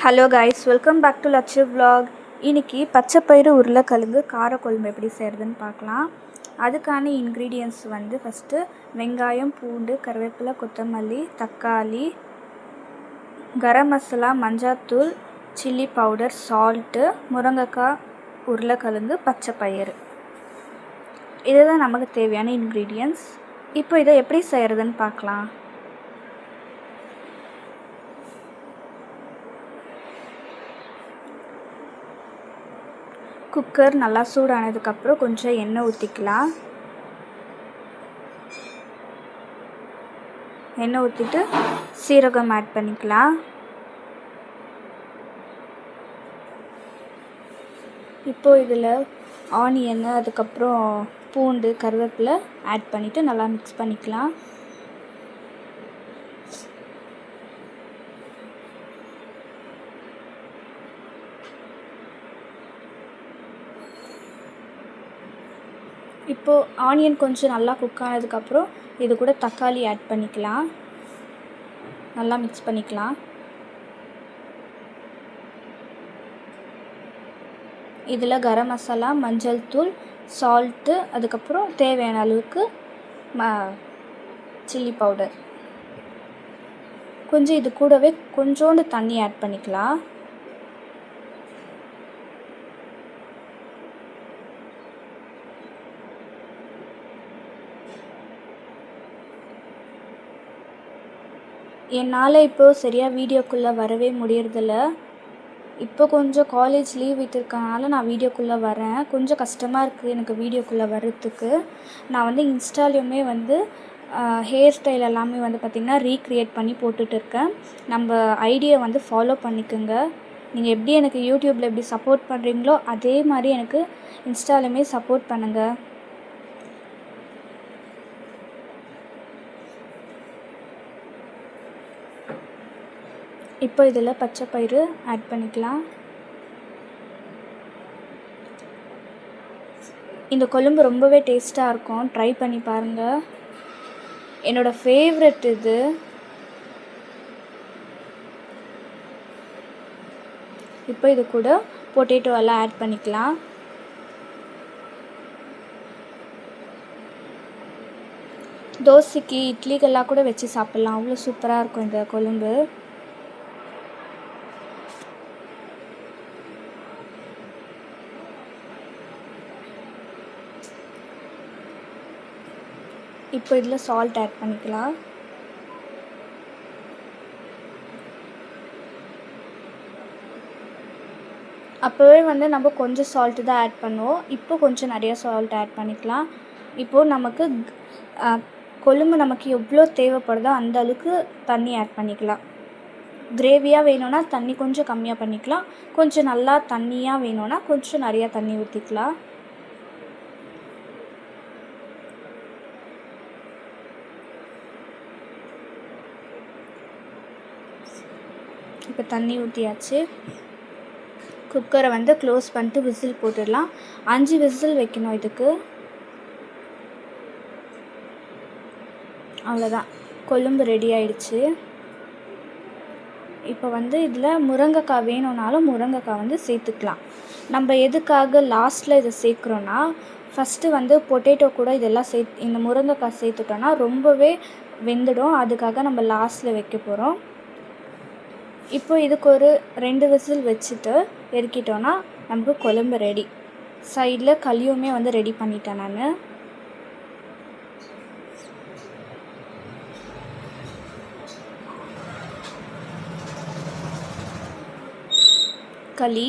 Hello guys, welcome back to Lakshu vlog. இன்றைக்கி பச்சைப்பயிறு உருளைக்கிழங்கு காரக்குழம்பு எப்படி செய்கிறதுன்னு பார்க்கலாம். அதுக்கான இன்க்ரீடியன்ட்ஸ் வந்து ஃபஸ்ட்டு வெங்காயம், பூண்டு, கருவேப்பிலை, கொத்தமல்லி, தக்காளி, garam masala, மஞ்சாத்தூள், chilli powder, salt, முருங்கைக்காய், உருளைக்கிழங்கு, பச்சைப்பயிறு. இதுதான் நமக்கு தேவையான இன்க்ரீடியன்ட்ஸ். இப்போ இதை எப்படி செய்கிறதுன்னு பார்க்கலாம். குக்கர் நல்லா சூடானதுக்கப்புறம் கொஞ்சம் எண்ணெய் ஊற்றிக்கலாம். எண்ணெய் ஊற்றிட்டு சீரகம் ஆட் பண்ணிக்கலாம். இப்போது இதில் ஆனியன், அதுக்கப்புறம் பூண்டு, கருவேப்பிலை ஆட் பண்ணிவிட்டு நல்லா மிக்ஸ் பண்ணிக்கலாம். இப்போது ஆனியன் கொஞ்சம் நல்லா குக் ஆனதுக்கப்புறம் இது கூட தக்காளி ஆட் பண்ணிக்கலாம். நல்லா மிக்ஸ் பண்ணிக்கலாம். இதில் கரம் மசாலா, மஞ்சள் தூள், சால்ட்டு, அதுக்கப்புறம் தேவையான அளவுக்கு சில்லி பவுடர், கொஞ்சம் இது கூடவே கொஞ்சோண்டு தண்ணி ஆட் பண்ணிக்கலாம். என்னால் இப்போது சரியாக வீடியோக்குள்ளே வரவே முடியறதில்ல. இப்போ கொஞ்சம் காலேஜ் லீவ் விட்டுருக்கனால நான் வீடியோக்குள்ளே வரேன். கொஞ்சம் கஷ்டமாக இருக்குது எனக்கு வீடியோக்குள்ளே வர்றதுக்கு. நான் வந்து இன்ஸ்டாலையுமே வந்து ஹேர் ஸ்டைல் எல்லாமே வந்து பார்த்திங்கன்னா ரீக்ரியேட் பண்ணி போட்டுட்ருக்கேன். நம்ம ஐடியா வந்து ஃபாலோ பண்ணிக்கோங்க. நீங்கள் எப்படி எனக்கு யூடியூப்பில் எப்படி சப்போர்ட் பண்ணுறீங்களோ அதே மாதிரி எனக்கு இன்ஸ்டாலையுமே சப்போர்ட் பண்ணுங்கள். இப்போ இதில் பச்சைப்பயிறு ஆட் பண்ணிக்கலாம். இந்த குழம்பு ரொம்பவே டேஸ்ட்டாக இருக்கும், ட்ரை பண்ணி பாருங்கள். என்னோடய ஃபேவரெட் இது. இப்போ இது கூட பொட்டேட்டோ எல்லாம் ஆட் பண்ணிக்கலாம். தோசைக்கு, இட்லிக்கெல்லாம் கூட வச்சு சாப்பிட்லாம். அவ்வளோ சூப்பராக இருக்கும் இந்த குழம்பு. இப்போ இதில் சால்ட் ஆட் பண்ணிக்கலாம். அப்போவே வந்து நம்ம கொஞ்சம் சால்ட்டு தான் ஆட் பண்ணுவோம். இப்போ கொஞ்சம் நிறையா சால்ட் ஆட் பண்ணிக்கலாம். இப்போது நமக்கு கொழும்பு நமக்கு எவ்வளோ தேவைப்படுதோ அந்த அளவுக்கு தண்ணி ஆட் பண்ணிக்கலாம். கிரேவியாக வேணும்னா தண்ணி கொஞ்சம் கம்மியாக பண்ணிக்கலாம். கொஞ்சம் நல்லா தண்ணியாக வேணும்னா கொஞ்சம் நிறையா தண்ணி ஊற்றிக்கலாம். இப்போ தண்ணி ஊற்றியாச்சு. குக்கரை வந்து க்ளோஸ் பண்ணிட்டு விசில் போட்டுடலாம். 5 விசில் வைக்கணும் இதுக்கு. அவ்வளோதான், கொழும்பு ரெடி ஆயிடுச்சு. இப்போ வந்து இதில் முருங்கைக்காய் வேணும்னாலும் முருங்கைக்காய் வந்து சேர்த்துக்கலாம். நம்ம எதுக்காக லாஸ்ட்டில் இதை சேர்க்குறோன்னா, ஃபஸ்ட்டு வந்து பொட்டேட்டோ கூட இதெல்லாம் இந்த முருங்கைக்காய் சேர்த்துட்டோன்னா ரொம்பவே வெந்துடும். அதுக்காக நம்ம லாஸ்ட்டில் வைக்க போகிறோம். இப்போ இதுக்கு ஒரு 2 விசில் வச்சுட்டு இறக்கிட்டோன்னா நமக்கு குழம்பு ரெடி. சைடில் களியுமே வந்து ரெடி பண்ணிட்டேன் நான். களி